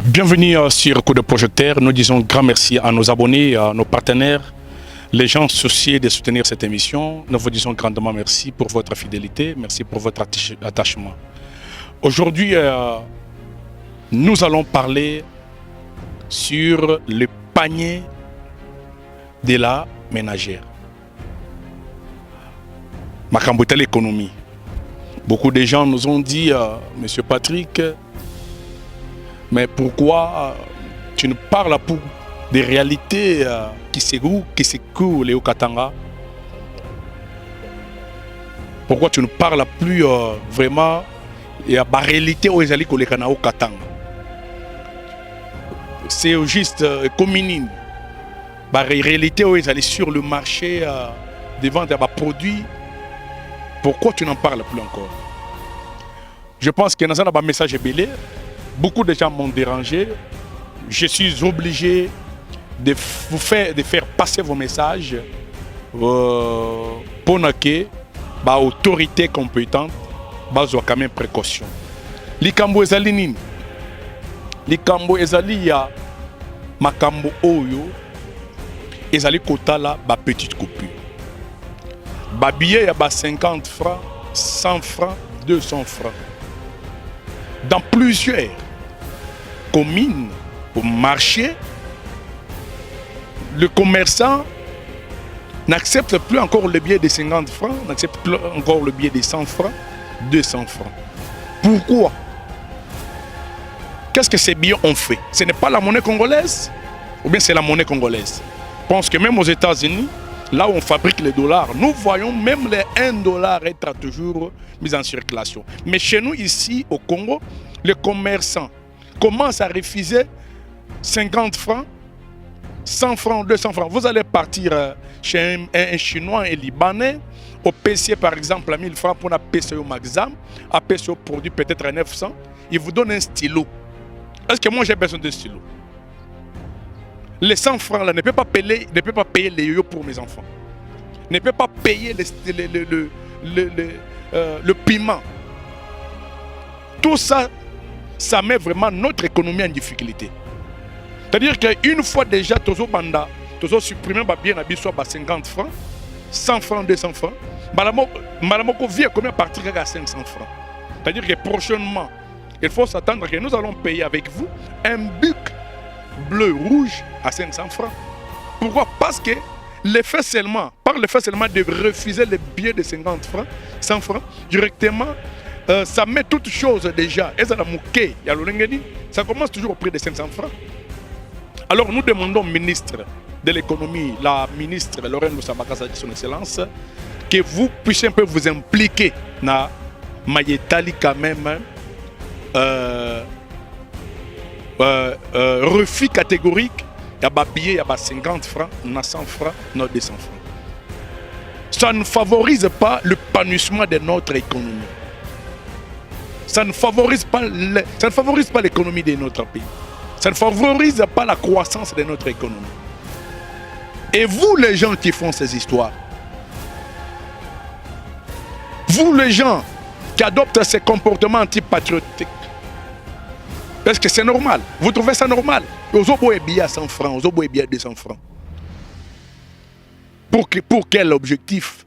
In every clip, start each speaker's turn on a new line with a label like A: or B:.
A: Bienvenue sur Coup de Projecteur. Nous disons grand merci à nos abonnés, à nos partenaires, les gens soucieux de soutenir cette émission. Nous vous disons grandement merci pour votre fidélité, merci pour votre attachement. Aujourd'hui, nous allons parler sur le panier de la ménagère. Makambote l'économie. Beaucoup de gens nous ont dit, Monsieur Patrick, mais pourquoi tu ne parles pas des réalités qui s'écoulent au Katanga? Pourquoi tu ne parles plus vraiment de la réalité où ils allaient au Katanga? C'est juste comme la réalité où ils allaient sur le marché de vendre des produits. Pourquoi tu n'en parles plus encore? Je pense que dans un message belé, beaucoup de gens m'ont dérangé. Je suis obligé de faire passer vos messages pour que l'autorité compétente soit quand même précaution. Likambo ezali nini? Likambo ezali ya makambo oyo ezali kotala ba petite coupure. Ba billet ya ba 50 francs, 100 francs, 200 francs. Dans plusieurs communes, au marché, le commerçant n'accepte plus encore le billet de 50 francs, n'accepte plus encore le billet de 100 francs, 200 francs. Pourquoi? Qu'est-ce que ces billets ont fait? Ce n'est pas la monnaie congolaise ou bien c'est la monnaie congolaise? Je pense que même aux États-Unis, là où on fabrique les dollars, nous voyons même les 1 dollar être toujours mis en circulation. Mais chez nous, ici, au Congo, les commerçants commencent à refuser 50 francs, 100 francs, 200 francs. Vous allez partir chez un Chinois, un Libanais, au PC par exemple à 1000 francs pour un PC au Maxam, à PC au produit peut-être à 900, il vous donne un stylo. Est-ce que moi j'ai besoin d'un stylo? Les 100 francs là ne peut pas payer les yo-yo pour mes enfants. Ne peut pas payer le piment. Tout ça, ça met vraiment notre économie en difficulté. C'est-à-dire qu'une fois déjà, tous banda, tous supprimer bien à 50 francs, 100 francs, 200 francs, malamoko vient combien partir à 500 francs. C'est-à-dire que prochainement, il faut s'attendre que nous allons payer avec vous un buc bleu rouge à 500 francs. Pourquoi? Parce que par le fait seulement de refuser les billets de 50 francs, 100 francs, directement, ça met toutes choses déjà. Et ça commence toujours au prix de 500 francs. Alors nous demandons au ministre de l'économie, la ministre Lorraine Lusambakasa, son excellence, que vous puissiez un peu vous impliquer dans Mayetali quand même. Refus catégorique, il y a des billets, il y a 50 francs, 100 francs, 200 francs. Ça ne favorise pas l'épanouissement de notre économie. Ça ne favorise pas l'économie de notre pays. Ça ne favorise pas la croissance de notre économie. Et vous, les gens qui font ces histoires, vous, les gens qui adoptent ces comportements antipatriotiques, est-ce que c'est normal? Vous trouvez ça normal? Aux oboe billets à 100 francs, aux oboe billets à 200 francs. Pour quel objectif?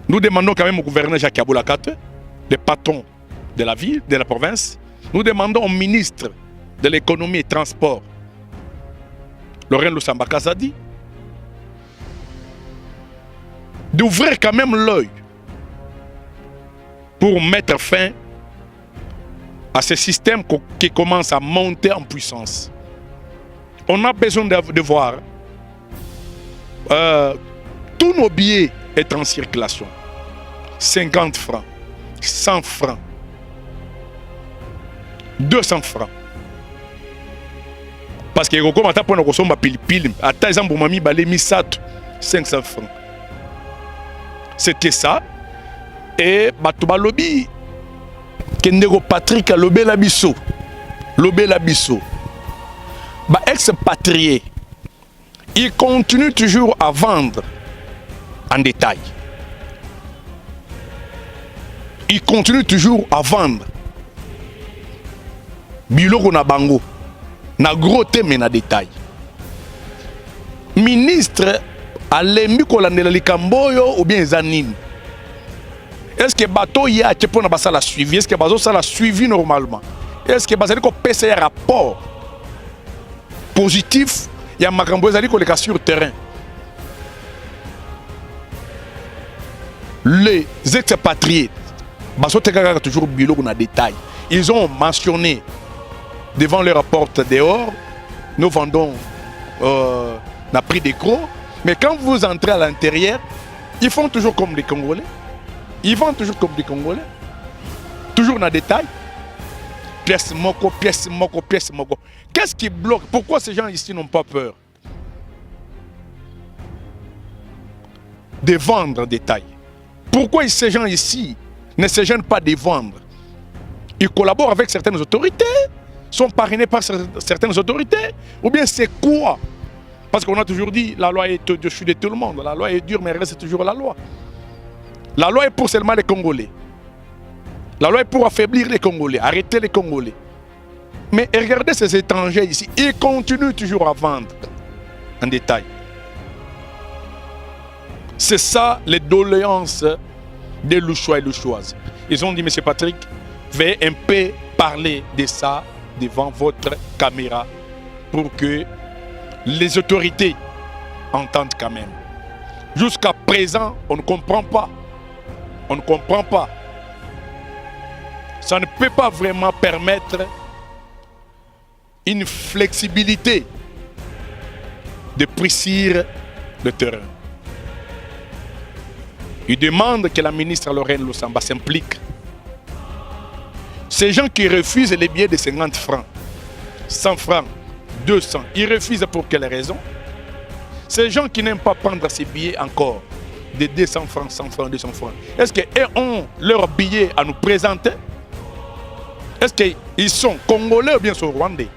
A: Nous demandons quand même au gouverneur Jacques Aboulakate, le patron de la ville, de la province. Nous demandons au ministre de l'économie et des transports, Lorraine Lusambakasa, d'ouvrir quand même l'œil pour mettre fin à ce système qui commence à monter en puissance. On a besoin de voir tous nos billets être en circulation. 50 francs, 100 francs, 200 francs. Parce que comme on a consommer pile à exemple mami balé misat 500 francs. C'était ça et batuba lobby Kendego Patrick a lobé la bisso. Bah ex-patrié, il continue toujours à vendre en détail. Il continue toujours à vendre. biloko na bango na gros te mais na détail. Ministre alembi kolandela likambo oyo ou bien eza nini? Est-ce que bateau ya te pona basala suivi? Est-ce que bazo sala suivi normalement? Est-ce que bazali ko pesa un rapport positif ya makambo ezali ko leka sur terrain? Les expatriés bazo teka toujours biloko na détail. Ils ont mentionné devant leur porte dehors, nous vendons na prix des gros, mais quand vous entrez à l'intérieur, ils font toujours comme les Congolais. Ils vendent toujours comme des Congolais. Toujours dans le détail. Pièce moko, pièce moko, pièce moko. Qu'est-ce qui bloque? Pourquoi ces gens ici n'ont pas peur de vendre en détail? Pourquoi ces gens ici ne se gênent pas de vendre? Ils collaborent avec certaines autorités, sont parrainés par certaines autorités. Ou bien c'est quoi? Parce qu'on a toujours dit la loi est au-dessus de tout le monde. La loi est dure, mais elle reste toujours la loi. La loi est pour seulement les Congolais. La loi est pour affaiblir les Congolais, arrêter les Congolais. Mais regardez ces étrangers ici, ils continuent toujours à vendre en détail. C'est ça les doléances des Louchois et Louchoises. Ils ont dit, M. Patrick, veuillez un peu parler de ça devant votre caméra pour que les autorités entendent quand même. Jusqu'à présent, on ne comprend pas. On ne comprend pas. Ça ne peut pas vraiment permettre une flexibilité de précire le terrain. Il demande que la ministre Lorraine Lusamba s'implique. Ces gens qui refusent les billets de 50 francs, 100 francs, 200, ils refusent pour quelle raison? Ces gens qui n'aiment pas prendre ces billets encore, de 200 francs, 100 francs, 200 francs, est-ce qu'ils ont leurs billets à nous présenter? Est-ce qu'ils sont congolais ou bien sont rwandais?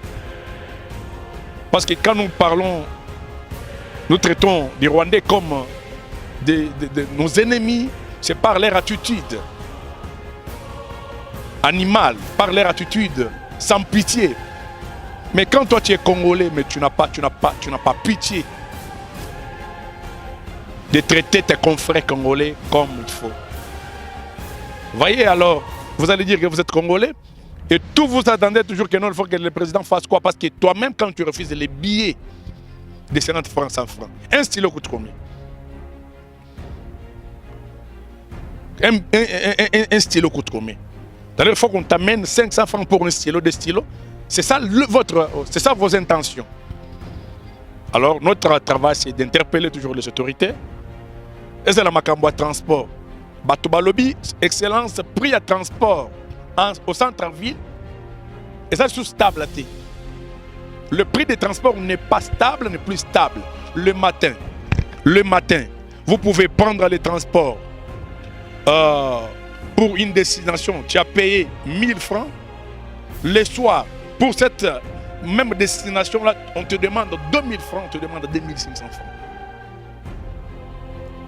A: Parce que quand nous parlons, nous traitons les Rwandais comme nos ennemis, c'est par leur attitude animale, par leur attitude sans pitié. Mais quand toi tu es congolais, mais tu n'as pas pitié de traiter tes confrères congolais comme il faut. Voyez alors, vous allez dire que vous êtes congolais et tout vous attendez toujours que non, il faut que le président fasse quoi? Parce que toi-même, quand tu refuses les billets de 50 francs, 100 francs, un stylo coûte combien? Un stylo coûte combien? D'ailleurs, il faut qu'on t'amène 500 francs pour un stylo, des stylos. C'est ça, c'est ça vos intentions. Alors, notre travail, c'est d'interpeller toujours les autorités. Et c'est la Makambo transport. Batubalobi, excellence, prix à transport au centre-ville. Et ça, c'est stable. Le prix des transports n'est pas stable, n'est plus stable. Le matin, vous pouvez prendre les transports pour une destination. Tu as payé 1000 francs. Le soir, pour cette même destination-là, on te demande 2000 francs, on te demande 2500 francs.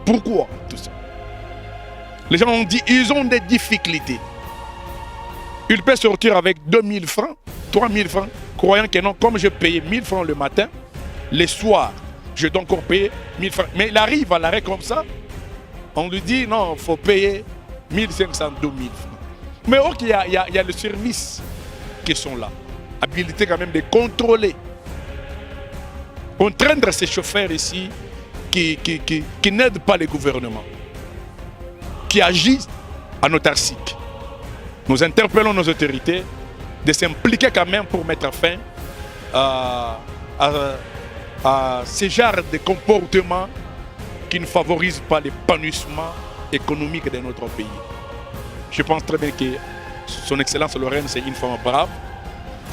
A: Pourquoi tout ça? Les gens ont dit ils ont des difficultés. Ils peuvent sortir avec 2000 francs, 3000 francs, croyant que non, comme je payais 1000 francs le matin, le soir, je dois encore payer 1000 francs. Mais il arrive à l'arrêt comme ça, on lui dit non, il faut payer 1500, 2000 francs. Mais ok, il y a le service qui sont là. Habilité quand même de contrôler. Contraindre ces chauffeurs ici qui n'aident pas le gouvernement, qui agissent en autarcique. Nous interpellons nos autorités de s'impliquer quand même pour mettre fin à ce genre de comportement qui ne favorise pas l'épanouissement économique de notre pays. Je pense très bien que son Excellence Lorraine, c'est une femme brave.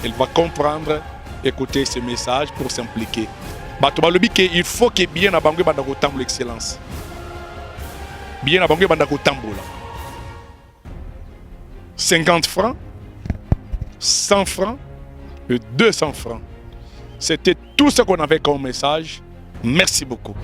A: Elle va comprendre, écouter ce message pour s'impliquer. Il faut que bien à Bangui Bandako Tamboula, Excellence. Bien à Bangui Bandako Tamboula. 50 francs, 100 francs et 200 francs. C'était tout ce qu'on avait comme message. Merci beaucoup.